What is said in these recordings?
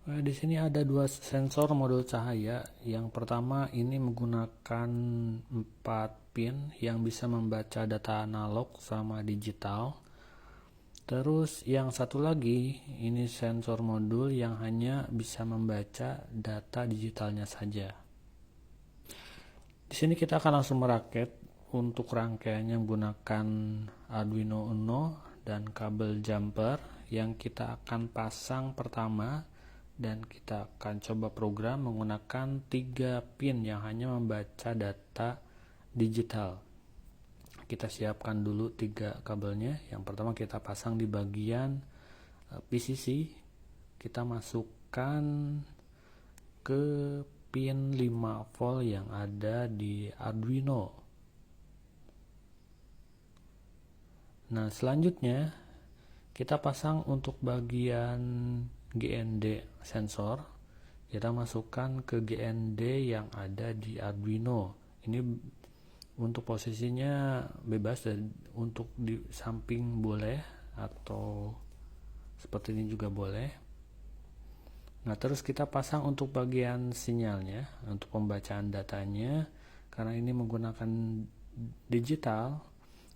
Di sini ada dua sensor modul cahaya. Yang pertama ini menggunakan 4 pin yang bisa membaca data analog sama digital. Terus yang satu lagi ini sensor modul yang hanya bisa membaca data digitalnya saja. Di sini kita akan langsung merakit. Untuk rangkaiannya menggunakan Arduino Uno dan kabel jumper yang kita akan pasang pertama, dan kita akan coba program menggunakan 3 pin yang hanya membaca data digital. Kita siapkan dulu 3 kabelnya. Yang pertama kita pasang di bagian PCC, kita masukkan ke pin 5 volt yang ada di Arduino. Nah, selanjutnya kita pasang untuk bagian GND sensor. Kita masukkan ke GND yang ada di Arduino. Ini untuk posisinya bebas, dan untuk di samping boleh atau seperti ini juga boleh. Nah, terus kita pasang untuk bagian sinyalnya, untuk pembacaan datanya. Karena ini menggunakan digital,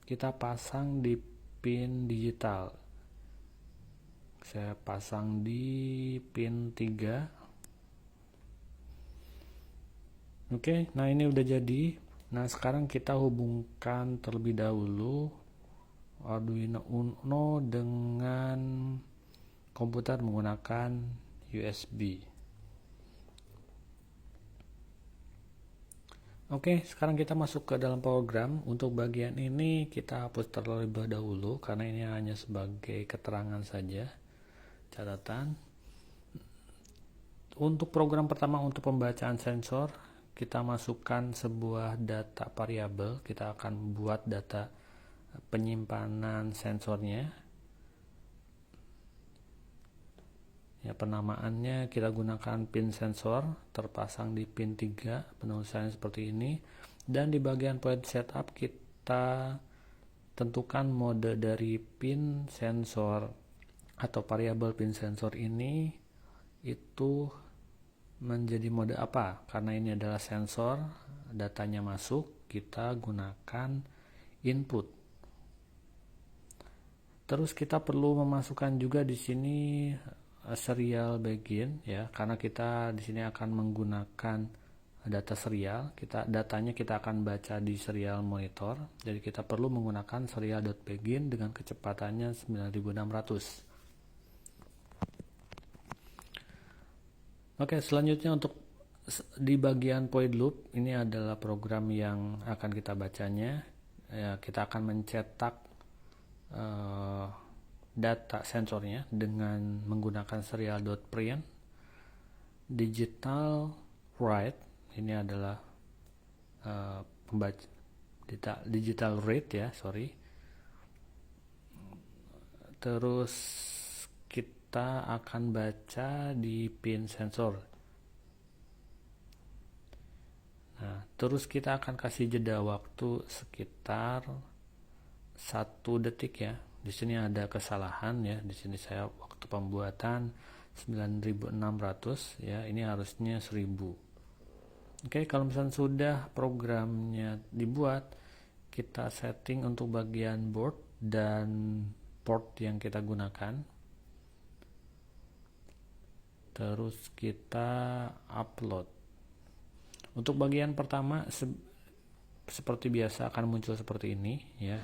kita pasang di pin digital. Saya pasang di pin 3. Oke, nah ini udah jadi. Nah, sekarang kita hubungkan terlebih dahulu Arduino Uno dengan komputer menggunakan USB. Oke, sekarang kita masuk ke dalam program. Untuk bagian ini kita hapus terlebih dahulu karena ini hanya sebagai keterangan saja, catatan. Untuk program pertama, untuk pembacaan sensor, kita masukkan sebuah data variabel. Kita akan buat data penyimpanan sensornya. Ya, penamaannya kita gunakan pin sensor, terpasang di pin 3, penulisannya seperti ini. Dan di bagian point setup kita tentukan mode dari pin sensor atau variabel pin sensor ini itu menjadi mode apa. Karena ini adalah sensor, datanya masuk, kita gunakan input. Terus kita perlu memasukkan juga di sini serial begin, ya, karena kita di sini akan menggunakan data serial. Datanya kita akan baca di serial monitor. Jadi kita perlu menggunakan serial.begin dengan kecepatannya 9600. Oke, selanjutnya untuk di bagian point loop, ini adalah program yang akan kita bacanya. Ya, kita akan mencetak data sensornya dengan menggunakan serial.print digital write. Ini adalah pembaca digital read, ya, sorry. Terus kita akan baca di pin sensor. Nah, terus kita akan kasih jeda waktu sekitar 1 detik, ya. Di sini ada kesalahan, ya. Di sini saya waktu pembuatan 9600, ya. Ini harusnya 1000. Oke, kalau misalnya sudah programnya dibuat, kita setting untuk bagian board dan port yang kita gunakan. Terus kita upload. Untuk bagian pertama seperti biasa akan muncul seperti ini, ya.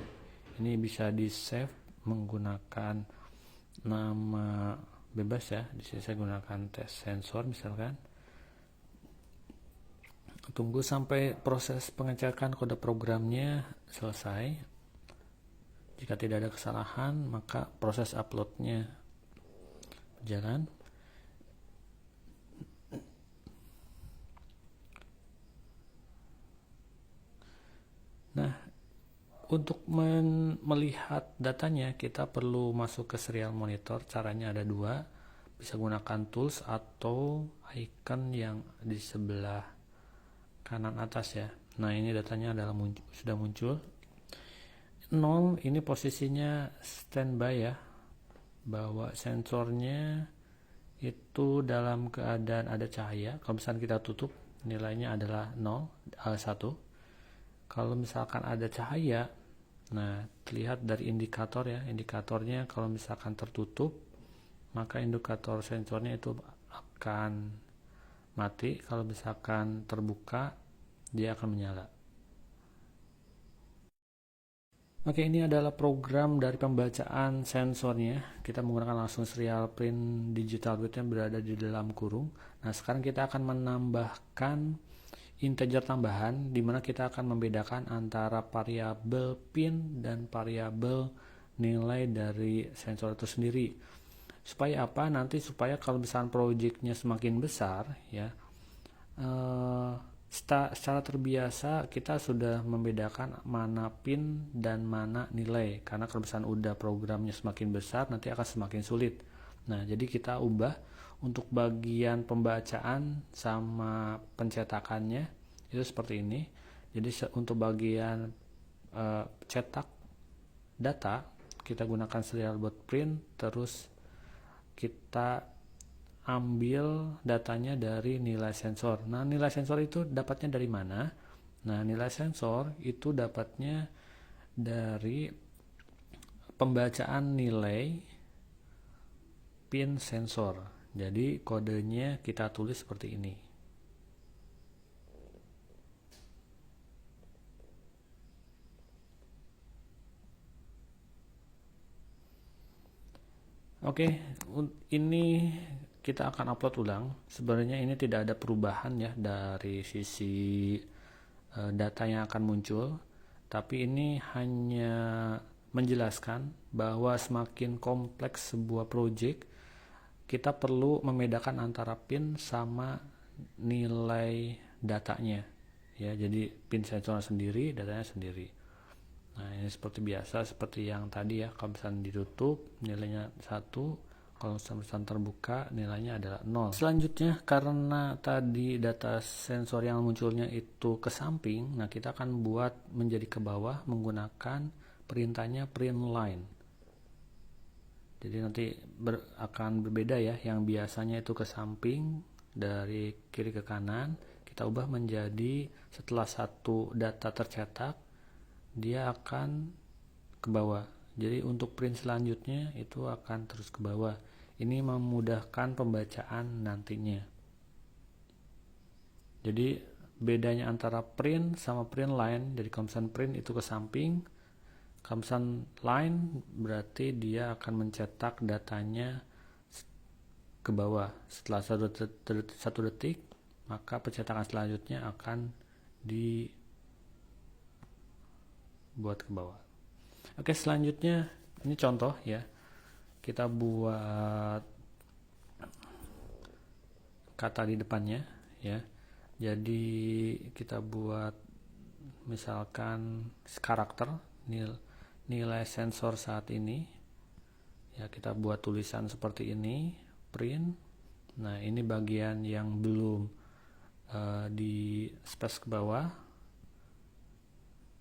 Ini bisa di save menggunakan nama bebas, ya. Di sini saya gunakan test sensor misalkan. Tunggu sampai proses pengecekan kode programnya selesai. Jika tidak ada kesalahan, maka proses uploadnya berjalan. Nah, untuk melihat datanya kita perlu masuk ke serial monitor. Caranya ada 2, bisa gunakan tools atau icon yang di sebelah kanan atas, ya. Nah, ini datanya adalah sudah muncul. 0 ini posisinya standby, ya, bahwa sensornya itu dalam keadaan ada cahaya. Kalau misalkan kita tutup, nilainya adalah 0, 1. Kalau misalkan ada cahaya, nah terlihat dari indikator ya, indikatornya kalau misalkan tertutup, maka indikator sensornya itu akan mati. Kalau misalkan terbuka, dia akan menyala. Oke, ini adalah program dari pembacaan sensornya. Kita menggunakan langsung serial print digital bit yang berada di dalam kurung. Nah, sekarang kita akan menambahkan integer tambahan, di mana kita akan membedakan antara variabel pin dan variabel nilai dari sensor itu sendiri. Supaya apa? Nanti supaya kalau misalnya projectnya semakin besar, ya, secara terbiasa kita sudah membedakan mana pin dan mana nilai, karena kalau misalnya udah programnya semakin besar nanti akan semakin sulit. Nah, jadi kita ubah untuk bagian pembacaan sama pencetakannya itu seperti ini. Jadi untuk bagian cetak data kita gunakan serial board print, terus kita ambil datanya dari nilai sensor. Nah, nilai sensor itu dapatnya dari mana? Nah, nilai sensor itu dapatnya dari pembacaan nilai pin sensor. Jadi kodenya kita tulis seperti ini. Oke, ini kita akan upload ulang. Sebenarnya ini tidak ada perubahan ya dari sisi data yang akan muncul, tapi ini hanya menjelaskan bahwa semakin kompleks sebuah project, kita perlu membedakan antara pin sama nilai datanya ya. Jadi pin sensor sendiri, datanya sendiri. Nah, ini seperti biasa, seperti yang tadi ya. Kalau misalnya ditutup nilainya 1, kalau misalnya terbuka nilainya adalah 0. Selanjutnya, karena tadi data sensor yang munculnya itu ke samping, nah kita akan buat menjadi ke bawah menggunakan perintahnya print line. Jadi nanti akan berbeda ya, yang biasanya itu ke samping dari kiri ke kanan, kita ubah menjadi setelah satu data tercetak dia akan ke bawah. Jadi untuk print selanjutnya itu akan terus ke bawah. Ini memudahkan pembacaan nantinya. Jadi bedanya antara print sama print line, jadi kalau misalnya print itu ke samping, kalau misalnya line berarti dia akan mencetak datanya ke bawah. Setelah satu detik, maka pencetakan selanjutnya akan dibuat ke bawah. Oke, selanjutnya ini contoh ya. Kita buat kata di depannya ya. Jadi kita buat misalkan karakter nilai sensor saat ini. Ya, kita buat tulisan seperti ini, print. Nah, ini bagian yang belum di space ke bawah.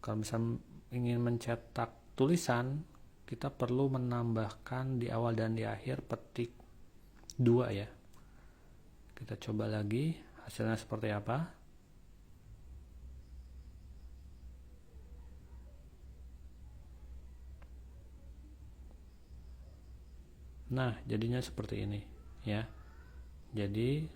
Kalau misalnya ingin mencetak tulisan, kita perlu menambahkan di awal dan di akhir petik 2 ya. Kita coba lagi hasilnya seperti apa. Nah, jadinya seperti ini ya. Jadi